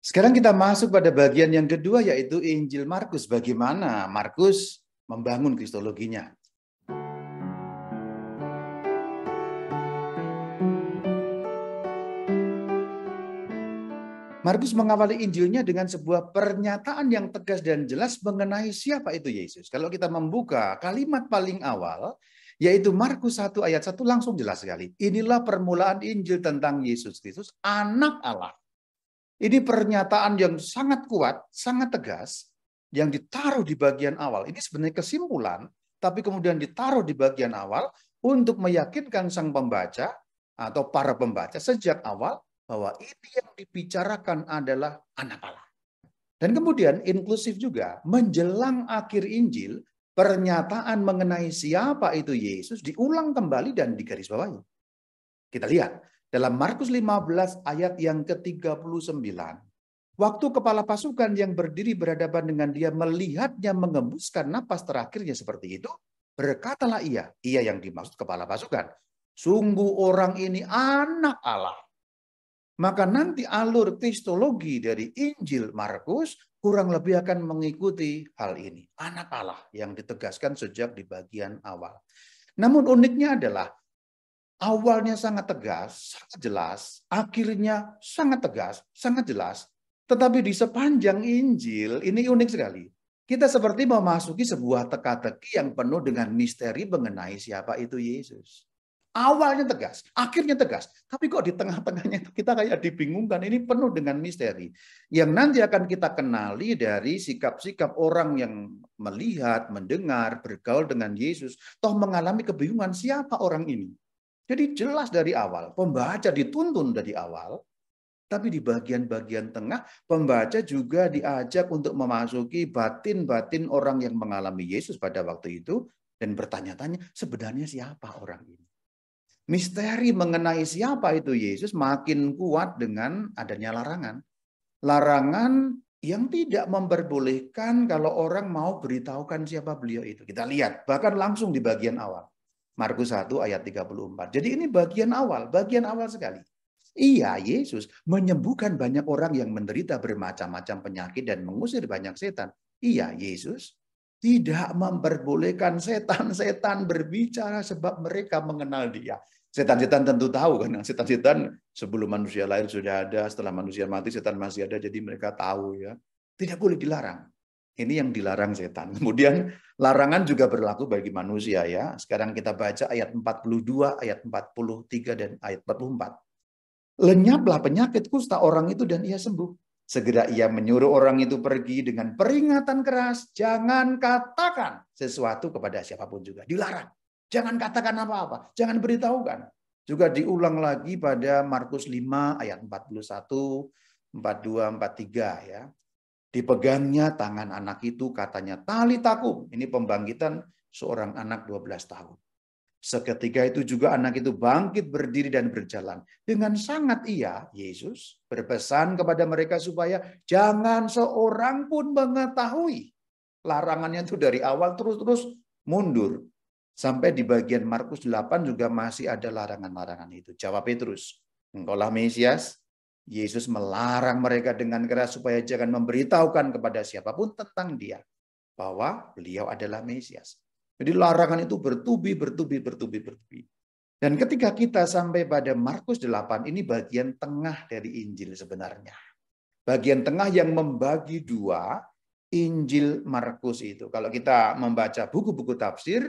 Sekarang kita masuk pada bagian yang kedua, yaitu Injil Markus. Bagaimana Markus membangun kristologinya. Markus mengawali Injilnya dengan sebuah pernyataan yang tegas dan jelas mengenai siapa itu Yesus. Kalau kita membuka kalimat paling awal, yaitu Markus 1 ayat 1, langsung jelas sekali. Inilah permulaan Injil tentang Yesus Kristus, anak Allah. Ini pernyataan yang sangat kuat, sangat tegas, yang ditaruh di bagian awal. Ini sebenarnya kesimpulan, tapi kemudian ditaruh di bagian awal untuk meyakinkan sang pembaca atau para pembaca sejak awal bahwa ini yang dibicarakan adalah anak Allah. Dan kemudian inklusif juga, menjelang akhir Injil, pernyataan mengenai siapa itu Yesus diulang kembali dan digarisbawahi. Kita lihat dalam Markus 15 ayat yang ke-39. Waktu kepala pasukan yang berdiri berhadapan dengan dia melihatnya mengembuskan napas terakhirnya seperti itu, berkatalah ia yang dimaksud kepala pasukan, sungguh orang ini anak Allah. Maka nanti alur kristologi dari Injil Markus kurang lebih akan mengikuti hal ini. Anak Allah yang ditegaskan sejak di bagian awal. Namun uniknya adalah awalnya sangat tegas, sangat jelas, akhirnya sangat tegas, sangat jelas. Tetapi di sepanjang Injil ini unik sekali. Kita seperti memasuki sebuah teka-teki yang penuh dengan misteri mengenai siapa itu Yesus. Awalnya tegas, akhirnya tegas. Tapi kok di tengah-tengahnya itu kita kayak dibingungkan. Ini penuh dengan misteri. Yang nanti akan kita kenali dari sikap-sikap orang yang melihat, mendengar, bergaul dengan Yesus. Toh mengalami kebingungan siapa orang ini. Jadi jelas dari awal, pembaca dituntun dari awal. Tapi di bagian-bagian tengah, pembaca juga diajak untuk memasuki batin-batin orang yang mengalami Yesus pada waktu itu. Dan bertanya-tanya, sebenarnya siapa orang ini? Misteri mengenai siapa itu Yesus makin kuat dengan adanya larangan. Larangan yang tidak memperbolehkan kalau orang mau beritahukan siapa beliau itu. Kita lihat, bahkan langsung di bagian awal. Markus 1 ayat 34. Jadi ini bagian awal sekali. Iya, Yesus menyembuhkan banyak orang yang menderita bermacam-macam penyakit dan mengusir banyak setan. Iya, Yesus tidak memperbolehkan setan-setan berbicara sebab mereka mengenal dia. Setan-setan tentu tahu kan, setan-setan sebelum manusia lahir sudah ada, setelah manusia mati setan masih ada, jadi mereka tahu ya. Tidak boleh dilarang. Ini yang dilarang setan. Kemudian larangan juga berlaku bagi manusia ya. Sekarang kita baca ayat 42, ayat 43 dan ayat 44. Lenyaplah penyakit kusta orang itu dan ia sembuh. Segera ia menyuruh orang itu pergi dengan peringatan keras, jangan katakan sesuatu kepada siapapun juga. Dilarang. Jangan katakan apa-apa, jangan beritahukan. Juga diulang lagi pada Markus 5 ayat 41, 42, 43 ya. Dipegangnya tangan anak itu, katanya talitakum. Ini pembangkitan seorang anak 12 tahun. Seketika itu juga anak itu bangkit berdiri dan berjalan. Dengan sangat ia, Yesus berpesan kepada mereka supaya jangan seorang pun mengetahui. Larangannya itu dari awal terus-terus mundur. Sampai di bagian Markus 8 juga masih ada larangan-larangan itu. Jawab Petrus, engkaulah Mesias. Yesus melarang mereka dengan keras supaya jangan memberitahukan kepada siapapun tentang dia. Bahwa beliau adalah Mesias. Jadi larangan itu bertubi. Dan ketika kita sampai pada Markus 8, ini bagian tengah dari Injil sebenarnya. Bagian tengah yang membagi dua Injil Markus itu. Kalau kita membaca buku-buku tafsir,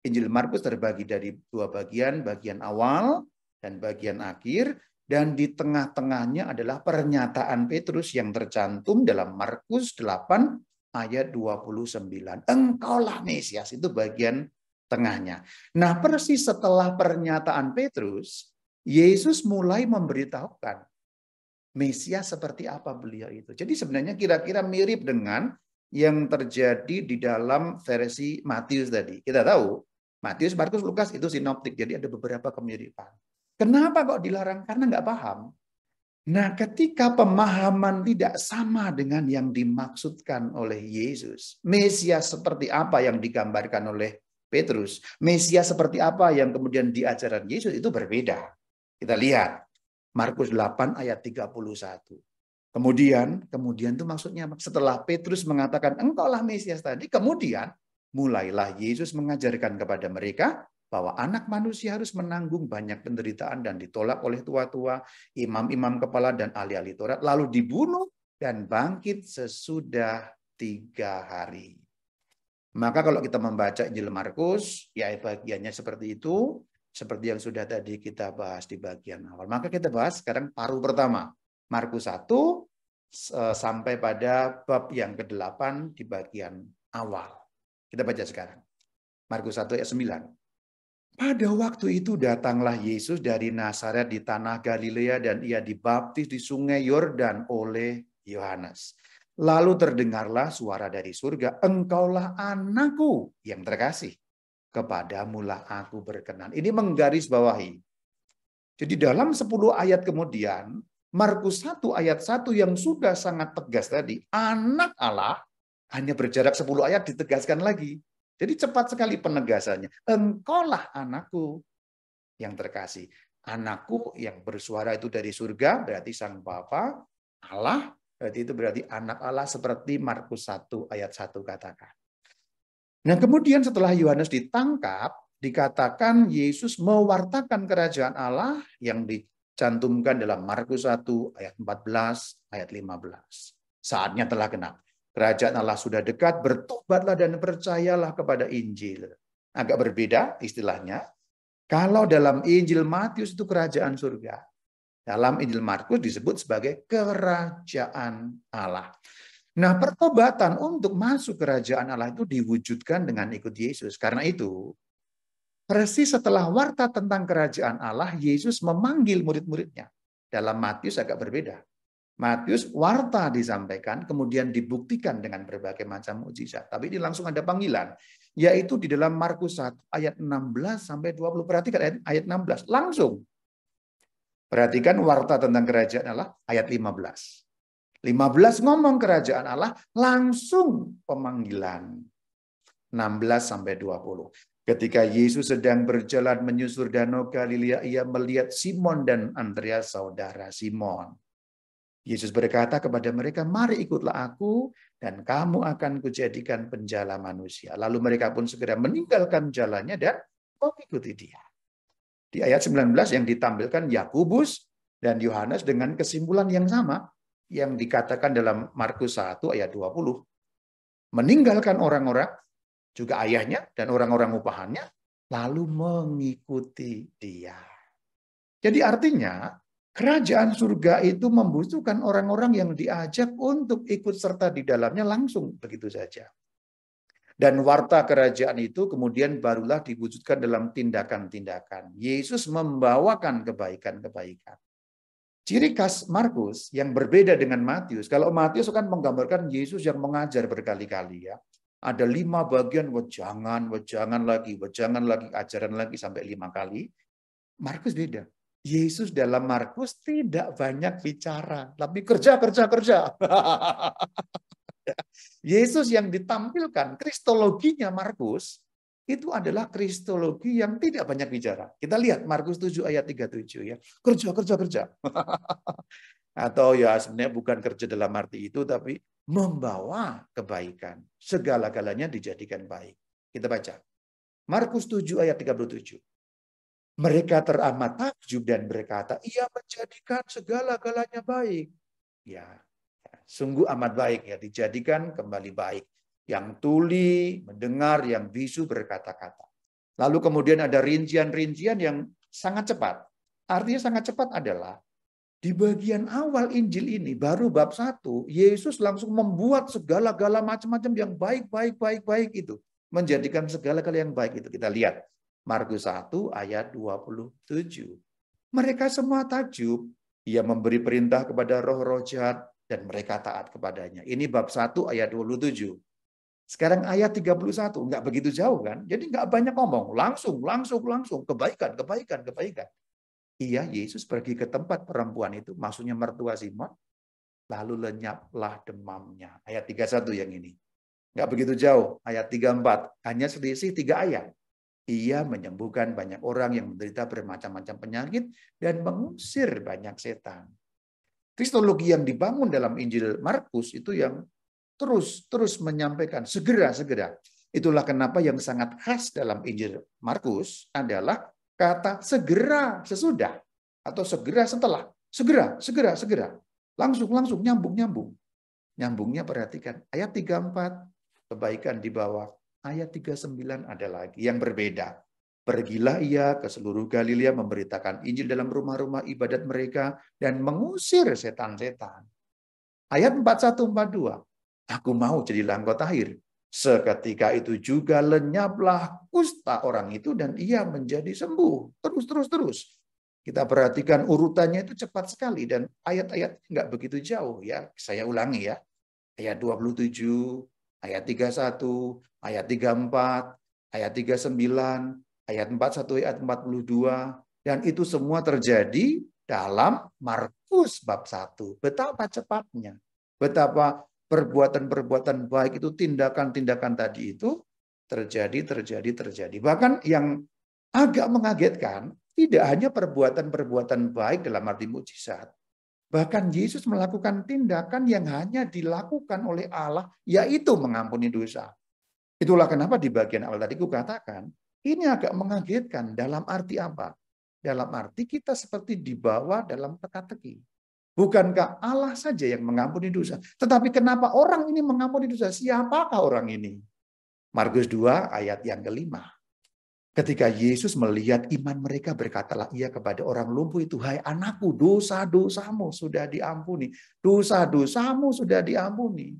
Injil Markus terbagi dari dua bagian, bagian awal dan bagian akhir. Dan di tengah-tengahnya adalah pernyataan Petrus yang tercantum dalam Markus 8 ayat 29. Engkaulah Mesias, itu bagian tengahnya. Nah, persis setelah pernyataan Petrus, Yesus mulai memberitahukan Mesias seperti apa beliau itu. Jadi sebenarnya kira-kira mirip dengan yang terjadi di dalam versi Matius tadi. Kita tahu, Matius, Markus, Lukas itu sinoptik, jadi ada beberapa kemiripan. Kenapa kok dilarang? Karena nggak paham. Nah, ketika pemahaman tidak sama dengan yang dimaksudkan oleh Yesus, Mesias seperti apa yang digambarkan oleh Petrus, Mesias seperti apa yang kemudian diajarkan Yesus, itu berbeda. Kita lihat Markus 8 ayat 31. Kemudian itu maksudnya setelah Petrus mengatakan engkaulah Mesias tadi, kemudian mulailah Yesus mengajarkan kepada mereka bahwa anak manusia harus menanggung banyak penderitaan dan ditolak oleh tua-tua, imam-imam kepala dan ahli-ahli Taurat, lalu dibunuh dan bangkit sesudah 3 hari. Maka kalau kita membaca Injil Markus, ya bagiannya seperti itu, seperti yang sudah tadi kita bahas di bagian awal. Maka kita bahas sekarang paruh pertama. Markus 1 sampai pada bab yang ke-8 di bagian awal. Kita baca sekarang. Markus 1 ayat 9. Pada waktu itu datanglah Yesus dari Nazaret di tanah Galilea dan ia dibaptis di sungai Yordan oleh Yohanes. Lalu terdengarlah suara dari surga, engkaulah anakku yang terkasih. Kepadamulah aku berkenan. Ini menggarisbawahi. Jadi dalam 10 ayat kemudian, Markus 1 ayat 1 yang sudah sangat tegas tadi, anak Allah, hanya berjarak 10 ayat ditegaskan lagi. Jadi cepat sekali penegasannya. Engkaulah anakku yang terkasih. Anakku yang bersuara itu dari surga, berarti sang Bapa, Allah, berarti itu berarti anak Allah seperti Markus 1 ayat 1 katakan. Nah kemudian setelah Yohanes ditangkap, dikatakan Yesus mewartakan kerajaan Allah yang dicantumkan dalam Markus 1 ayat 14, ayat 15. Saatnya telah genap. Kerajaan Allah sudah dekat, bertobatlah dan percayalah kepada Injil. Agak berbeda istilahnya. Kalau dalam Injil Matius itu kerajaan surga. Dalam Injil Markus disebut sebagai kerajaan Allah. Nah, pertobatan untuk masuk kerajaan Allah itu diwujudkan dengan ikut Yesus. Karena itu, persis setelah warta tentang kerajaan Allah, Yesus memanggil murid-muridnya. Dalam Matius agak berbeda. Matius warta disampaikan, kemudian dibuktikan dengan berbagai macam mukjizat. Tapi ini langsung ada panggilan, yaitu di dalam Markus 1 ayat 16 sampai 20. Perhatikan ayat 16, langsung. Perhatikan warta tentang kerajaan Allah ayat 15. 15 ngomong kerajaan Allah, langsung pemanggilan. 16 sampai 20. Ketika Yesus sedang berjalan menyusur danau Galilea, ia melihat Simon dan Andreas saudara Simon. Yesus berkata kepada mereka, mari ikutlah aku dan kamu akan kujadikan penjala manusia. Lalu mereka pun segera meninggalkan jalannya dan mengikuti dia. Di ayat 19 yang ditampilkan Yakobus dan Yohanes dengan kesimpulan yang sama yang dikatakan dalam Markus 1 ayat 20. Meninggalkan orang-orang, juga ayahnya dan orang-orang upahannya, lalu mengikuti dia. Jadi artinya, kerajaan surga itu membutuhkan orang-orang yang diajak untuk ikut serta di dalamnya langsung begitu saja. Dan warta kerajaan itu kemudian barulah diwujudkan dalam tindakan-tindakan. Yesus membawakan kebaikan-kebaikan. Ciri khas Markus yang berbeda dengan Matius. Kalau Matius kan menggambarkan Yesus yang mengajar berkali-kali ya. Ada 5 bagian wejangan lagi, ajaran lagi sampai 5 kali. Markus beda. Yesus dalam Markus tidak banyak bicara, tapi kerja. Yesus yang ditampilkan, kristologinya Markus, itu adalah kristologi yang tidak banyak bicara. Kita lihat Markus 7 ayat 37 ya. Kerja. Atau ya sebenarnya bukan kerja dalam arti itu, tapi membawa kebaikan. Segala-galanya dijadikan baik. Kita baca. Markus 7 ayat 37. Mereka teramat takjub dan berkata, ia menjadikan segala-galanya baik. Ya, sungguh amat baik ya, dijadikan kembali baik. Yang tuli, mendengar, yang bisu berkata-kata. Lalu kemudian ada rincian-rincian yang sangat cepat. Artinya sangat cepat adalah, di bagian awal Injil ini, baru bab 1, Yesus langsung membuat segala-gala macam-macam yang baik itu. Menjadikan segala-gala yang baik itu. Kita lihat. Markus 1 ayat 27. Mereka semua takjub. Ia memberi perintah kepada roh-roh jahat dan mereka taat kepadanya. Ini bab 1 ayat 27. Sekarang ayat 31. Enggak begitu jauh kan? Jadi enggak banyak ngomong. Langsung. Kebaikan. Iya, Yesus pergi ke tempat perempuan itu. Maksudnya mertua Simon. Lalu lenyaplah demamnya. Ayat 31 yang ini. Enggak begitu jauh. Ayat 34. Hanya selisih 3 ayat. Ia menyembuhkan banyak orang yang menderita bermacam-macam penyakit dan mengusir banyak setan. Kristologi yang dibangun dalam Injil Markus itu yang terus menyampaikan segera. Itulah kenapa yang sangat khas dalam Injil Markus adalah kata segera sesudah atau segera setelah. Segera. Langsung nyambung. Nyambungnya perhatikan. Ayat 34 kebaikan di bawah. Ayat 39 ada lagi yang berbeda. Pergilah ia ke seluruh Galilea memberitakan Injil dalam rumah-rumah ibadat mereka dan mengusir setan-setan. Ayat 41-42. Aku mau jadi anggota akhir. Seketika itu juga lenyaplah kusta orang itu dan ia menjadi sembuh. Terus. Kita perhatikan urutannya itu cepat sekali dan ayat-ayat nggak begitu jauh ya. Saya ulangi ya. Ayat 27, ayat 31, ayat 34, ayat 39, ayat 41, ayat 42. Dan itu semua terjadi dalam Markus bab 1. Betapa cepatnya. Betapa perbuatan-perbuatan baik itu, tindakan-tindakan tadi itu terjadi. Bahkan yang agak mengagetkan, tidak hanya perbuatan-perbuatan baik dalam arti mukjizat. Bahkan Yesus melakukan tindakan yang hanya dilakukan oleh Allah, yaitu mengampuni dosa. Itulah kenapa di bagian awal tadi kukatakan, ini agak mengagetkan dalam arti apa? Dalam arti kita seperti dibawa dalam teka-teki. Bukankah Allah saja yang mengampuni dosa? Tetapi kenapa orang ini mengampuni dosa? Siapakah orang ini? Markus 2 ayat yang kelima. Ketika Yesus melihat iman mereka, berkatalah ia kepada orang lumpuh itu, hai anakku, dosa-dosamu sudah diampuni. Dosa-dosamu sudah diampuni.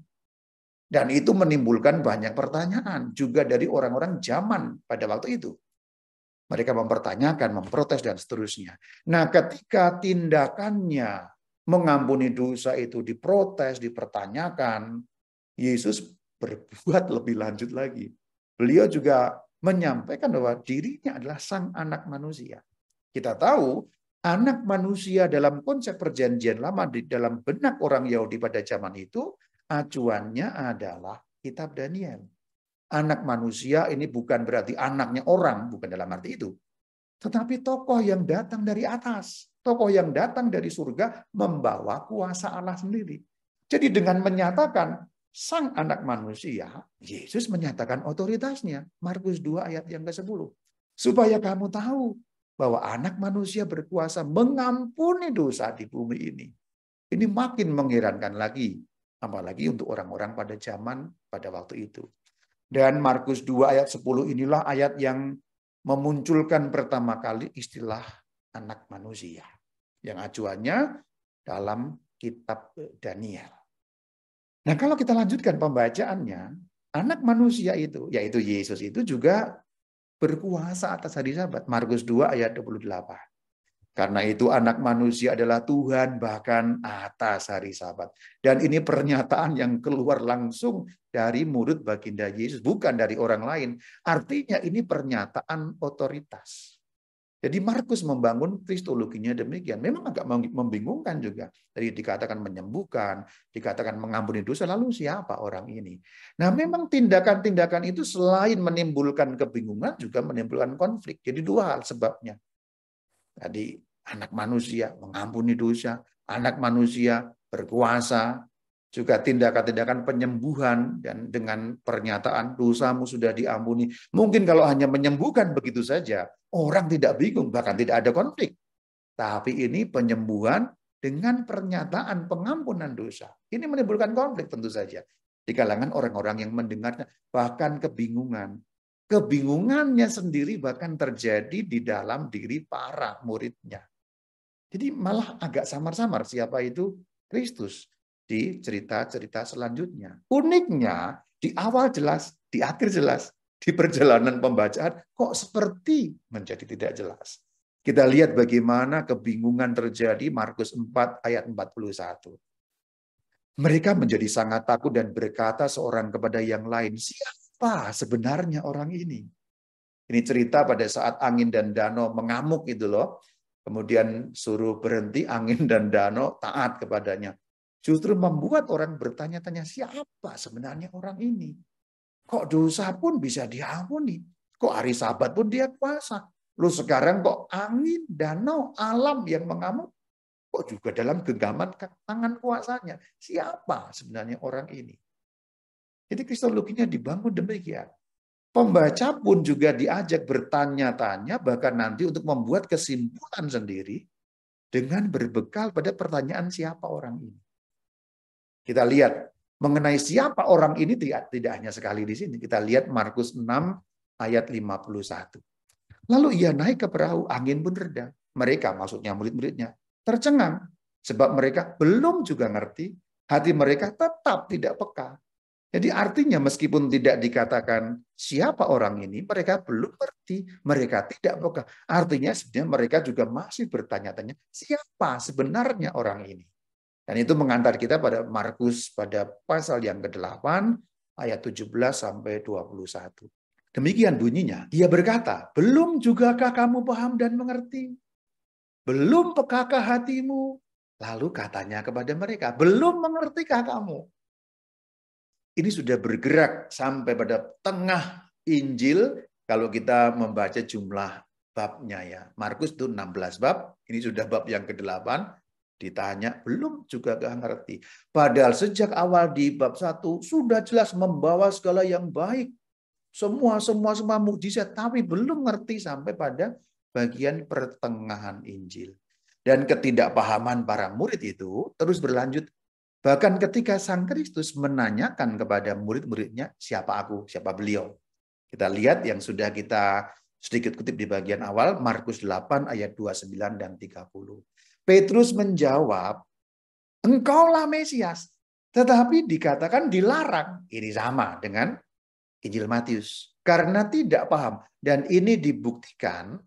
Dan itu menimbulkan banyak pertanyaan juga dari orang-orang zaman pada waktu itu. Mereka mempertanyakan, memprotes, dan seterusnya. Nah, ketika tindakannya mengampuni dosa itu diprotes, dipertanyakan, Yesus berbuat lebih lanjut lagi. Beliau juga menyampaikan bahwa dirinya adalah sang anak manusia. Kita tahu anak manusia dalam konsep perjanjian lama di dalam benak orang Yahudi pada zaman itu, acuannya adalah kitab Daniel. Anak manusia ini bukan berarti anaknya orang, bukan dalam arti itu. Tetapi tokoh yang datang dari atas, tokoh yang datang dari surga membawa kuasa Allah sendiri. Jadi dengan menyatakan sang anak manusia, Yesus menyatakan otoritasnya. Markus 2 ayat yang ke-10. Supaya kamu tahu bahwa anak manusia berkuasa mengampuni dosa di bumi ini. Ini makin mengherankan lagi. Apalagi untuk orang-orang pada zaman pada waktu itu. Dan Markus 2 ayat 10 inilah ayat yang memunculkan pertama kali istilah anak manusia. Yang acuannya dalam kitab Daniel. Nah, kalau kita lanjutkan pembacaannya, anak manusia itu, yaitu Yesus itu juga berkuasa atas hari Sabat. Markus 2 ayat 28. Karena itu anak manusia adalah Tuhan bahkan atas hari Sabat. Dan ini pernyataan yang keluar langsung dari murid baginda Yesus, bukan dari orang lain. Artinya ini pernyataan otoritas. Jadi Markus membangun kristologinya demikian. Memang agak membingungkan juga. Tadi dikatakan menyembuhkan, dikatakan mengampuni dosa, lalu siapa orang ini? Nah, memang tindakan-tindakan itu selain menimbulkan kebingungan juga menimbulkan konflik. Jadi dua hal sebabnya. Tadi anak manusia mengampuni dosa, anak manusia berkuasa, juga tindakan-tindakan penyembuhan dan dengan pernyataan dosamu sudah diampuni. Mungkin kalau hanya menyembuhkan begitu saja, orang tidak bingung, bahkan tidak ada konflik. Tapi ini penyembuhan dengan pernyataan pengampunan dosa. Ini menimbulkan konflik tentu saja di kalangan orang-orang yang mendengarnya, bahkan kebingungan. Kebingungannya sendiri bahkan terjadi di dalam diri para muridnya. Jadi malah agak samar-samar siapa itu Kristus di cerita-cerita selanjutnya. Uniknya di awal jelas, di akhir jelas, di perjalanan pembacaan kok seperti menjadi tidak jelas. Kita lihat bagaimana kebingungan terjadi Markus 4 ayat 41. Mereka menjadi sangat takut dan berkata seorang kepada yang lain, siapa sebenarnya orang ini? Ini cerita pada saat angin dan danau mengamuk itu loh. Kemudian suruh berhenti angin dan danau taat kepadanya. Justru membuat orang bertanya-tanya siapa sebenarnya orang ini? Kok dosa pun bisa diampuni? Kok hari Sabat pun dia kuasa? Lu sekarang kok angin, danau, alam yang mengamuk? kok juga dalam genggaman tangan kuasanya. Siapa sebenarnya orang ini? Jadi kristologinya dibangun demikian. Pembaca pun juga diajak bertanya-tanya, bahkan nanti untuk membuat kesimpulan sendiri dengan berbekal pada pertanyaan siapa orang ini. Kita lihat mengenai siapa orang ini tidak hanya sekali di sini. Kita lihat Markus 6 ayat 51. Lalu ia naik ke perahu, angin pun reda. Mereka, maksudnya murid-muridnya, tercengang. Sebab mereka belum juga ngerti, hati mereka tetap tidak peka. Jadi artinya meskipun tidak dikatakan siapa orang ini, mereka belum ngerti, mereka tidak peka. Artinya sebenarnya mereka juga masih bertanya-tanya, siapa sebenarnya orang ini? Dan itu mengantar kita pada Markus pada pasal yang ke-8 ayat 17 sampai 21. Demikian bunyinya. Dia berkata, belum jugakah kamu paham dan mengerti? Belum pekakah hatimu? Lalu katanya kepada mereka, belum mengertikah kamu? Ini sudah bergerak sampai pada tengah Injil kalau kita membaca jumlah babnya ya. Markus itu 16 bab, ini sudah bab yang ke-8. Ditanya, belum juga gak ngerti. Padahal sejak awal di bab 1 sudah jelas membawa segala yang baik. Semua mukjizat, tapi belum ngerti sampai pada bagian pertengahan Injil. Dan ketidakpahaman para murid itu terus berlanjut. Bahkan ketika Sang Kristus menanyakan kepada murid-muridnya, siapa aku, siapa beliau. Kita lihat yang sudah kita sedikit kutip di bagian awal, Markus 8 ayat 29 dan 30. Petrus menjawab, engkaulah Mesias. Tetapi dikatakan dilarang. Ini sama dengan Injil Matius. Karena tidak paham. Dan ini dibuktikan,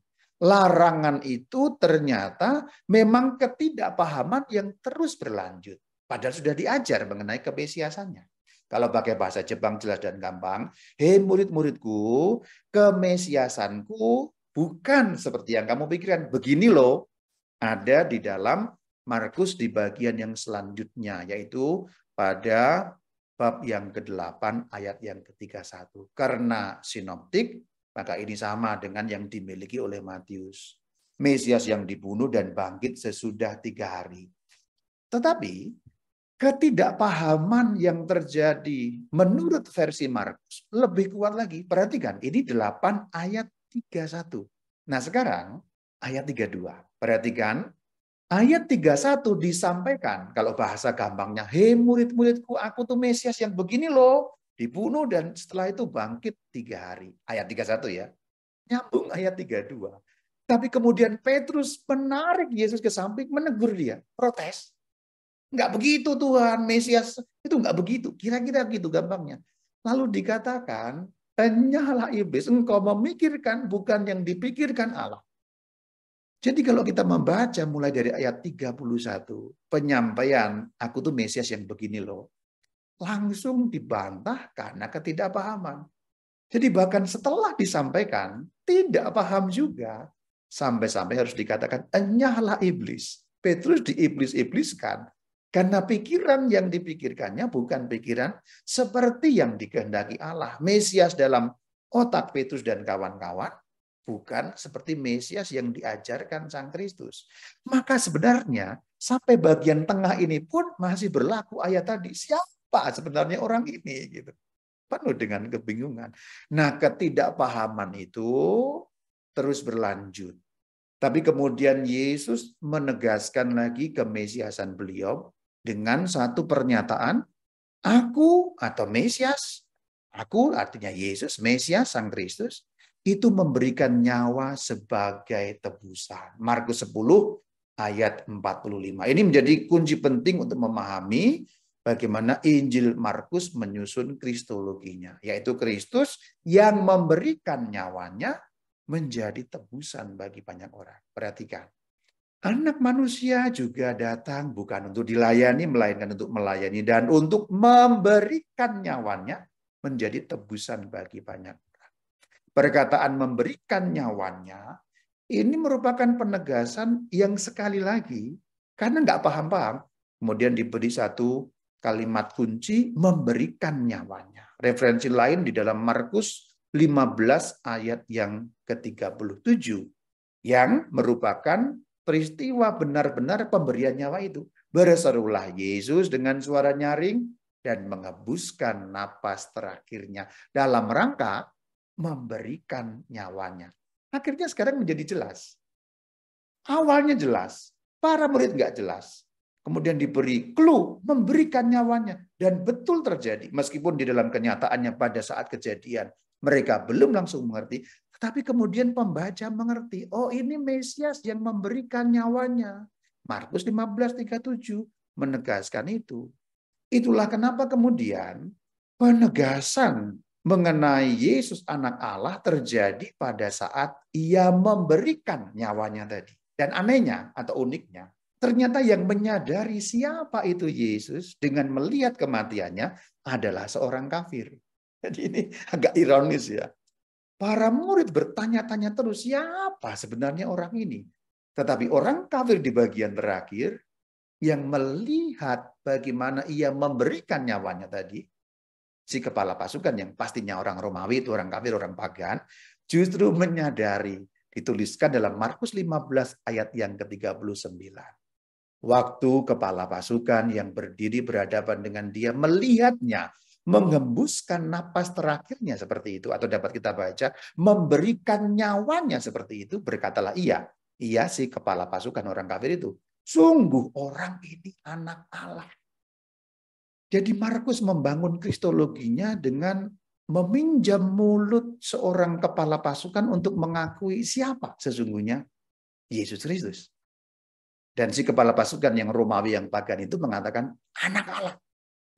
larangan itu ternyata memang ketidakpahaman yang terus berlanjut. Padahal sudah diajar mengenai kemesiasannya. Kalau pakai bahasa Jepang jelas dan gampang, hei murid-muridku, kemesiasanku bukan seperti yang kamu pikirkan. Begini loh, ada di dalam Markus di bagian yang selanjutnya, yaitu pada bab yang ke-8 ayat yang ke-31. Karena sinoptik, maka ini sama dengan yang dimiliki oleh Matius. Mesias yang dibunuh dan bangkit sesudah 3 hari. Tetapi ketidakpahaman yang terjadi menurut versi Markus lebih kuat lagi. Perhatikan, ini 8 ayat 31. Nah sekarang ayat 32. Perhatikan, ayat 31 disampaikan, kalau bahasa gampangnya, hei murid-muridku, aku tuh Mesias yang begini loh, dibunuh dan setelah itu bangkit 3 hari. Ayat 31 ya. Nyambung ayat 32. Tapi kemudian Petrus menarik Yesus ke samping, menegur dia, protes. Enggak begitu Tuhan, Mesias itu enggak begitu. Kira-kira begitu gampangnya. Lalu dikatakan, enyahlah iblis, engkau memikirkan bukan yang dipikirkan Allah. Jadi kalau kita membaca mulai dari ayat 31, penyampaian aku tuh Mesias yang begini loh, langsung dibantah karena ketidakpahaman. Jadi bahkan setelah disampaikan, tidak paham juga. Sampai-sampai harus dikatakan, enyahlah iblis. Petrus diiblis-ibliskan. Karena pikiran yang dipikirkannya bukan pikiran seperti yang dikehendaki Allah. Mesias dalam otak Petrus dan kawan-kawan bukan seperti Mesias yang diajarkan Sang Kristus. Maka sebenarnya sampai bagian tengah ini pun masih berlaku ayat tadi. Siapa sebenarnya orang ini? Gitu. Penuh dengan kebingungan. Nah, ketidakpahaman itu terus berlanjut. Tapi kemudian Yesus menegaskan lagi kemesiasan beliau dengan satu pernyataan, aku atau Mesias, aku artinya Yesus, Mesias, Sang Kristus, itu memberikan nyawa sebagai tebusan. Markus 10 ayat 45. Ini menjadi kunci penting untuk memahami bagaimana Injil Markus menyusun kristologinya, yaitu Kristus yang memberikan nyawanya menjadi tebusan bagi banyak orang. Perhatikan. Anak manusia juga datang bukan untuk dilayani, melainkan untuk melayani dan untuk memberikan nyawanya menjadi tebusan bagi banyak orang. Perkataan memberikan nyawanya ini merupakan penegasan yang sekali lagi, karena nggak paham-paham, kemudian diberi satu kalimat kunci, memberikan nyawanya. Referensi lain di dalam Markus 15 ayat yang ke-37, yang merupakan peristiwa benar-benar pemberian nyawa itu. Berserulah Yesus dengan suara nyaring dan mengembuskan napas terakhirnya dalam rangka memberikan nyawanya. Akhirnya sekarang menjadi jelas. Awalnya jelas, para murid nggak jelas. Kemudian diberi clue, memberikan nyawanya. Dan betul terjadi, meskipun di dalam kenyataannya pada saat kejadian, mereka belum langsung mengerti. Tetapi kemudian pembaca mengerti, oh ini Mesias yang memberikan nyawanya. Markus 15:37 menegaskan itu. Itulah kenapa kemudian penegasan mengenai Yesus anak Allah terjadi pada saat ia memberikan nyawanya tadi. Dan anehnya atau uniknya, ternyata yang menyadari siapa itu Yesus dengan melihat kematiannya adalah seorang kafir. Jadi ini agak ironis ya. Para murid bertanya-tanya terus, siapa sebenarnya orang ini? Tetapi orang kafir di bagian terakhir yang melihat bagaimana ia memberikan nyawanya tadi, si kepala pasukan yang pastinya orang Romawi, itu orang kafir, orang pagan, justru menyadari, dituliskan dalam Markus 15 ayat yang ke-39. Waktu kepala pasukan yang berdiri berhadapan dengan dia melihatnya menghembuskan napas terakhirnya seperti itu, atau dapat kita baca memberikan nyawanya seperti itu, berkatalah ia si kepala pasukan orang kafir itu, sungguh orang ini anak Allah. Jadi Markus membangun kristologinya dengan meminjam mulut seorang kepala pasukan untuk mengakui siapa sesungguhnya Yesus Kristus. Dan si kepala pasukan yang Romawi yang pagan itu mengatakan anak Allah.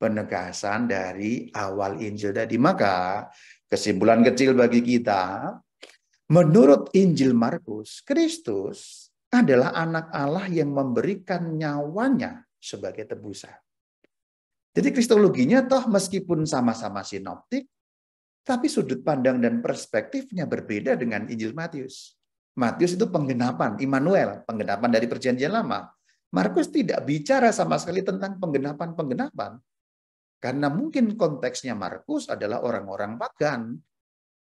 Penegasan dari awal Injil tadi. Maka kesimpulan kecil bagi kita, menurut Injil Markus, Kristus adalah anak Allah yang memberikan nyawanya sebagai tebusan. Jadi kristologinya toh meskipun sama-sama sinoptik, tapi sudut pandang dan perspektifnya berbeda dengan Injil Matius. Matius itu penggenapan, Immanuel, penggenapan dari Perjanjian Lama. Markus tidak bicara sama sekali tentang penggenapan-penggenapan. Karena mungkin konteksnya Markus adalah orang-orang pagan.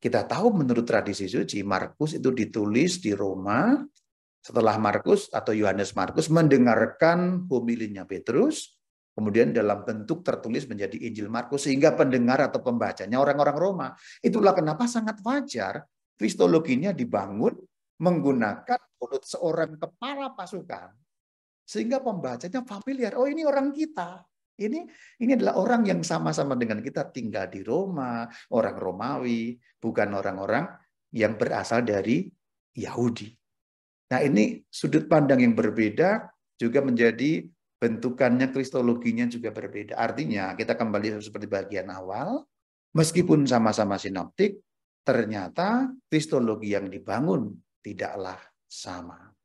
Kita tahu menurut tradisi suci, Markus itu ditulis di Roma setelah Markus atau Yohanes Markus mendengarkan homilinya Petrus, kemudian dalam bentuk tertulis menjadi Injil Markus, sehingga pendengar atau pembacanya orang-orang Roma. Itulah kenapa sangat wajar kristologinya dibangun menggunakan mulut seorang kepala pasukan, sehingga pembacanya familiar. Oh, ini orang kita. Ini adalah orang yang sama-sama dengan kita tinggal di Roma, orang Romawi, bukan orang-orang yang berasal dari Yahudi. Nah, ini sudut pandang yang berbeda juga menjadi bentukannya, kristologinya juga berbeda. Artinya kita kembali seperti bagian awal, meskipun sama-sama sinoptik, ternyata kristologi yang dibangun tidaklah sama.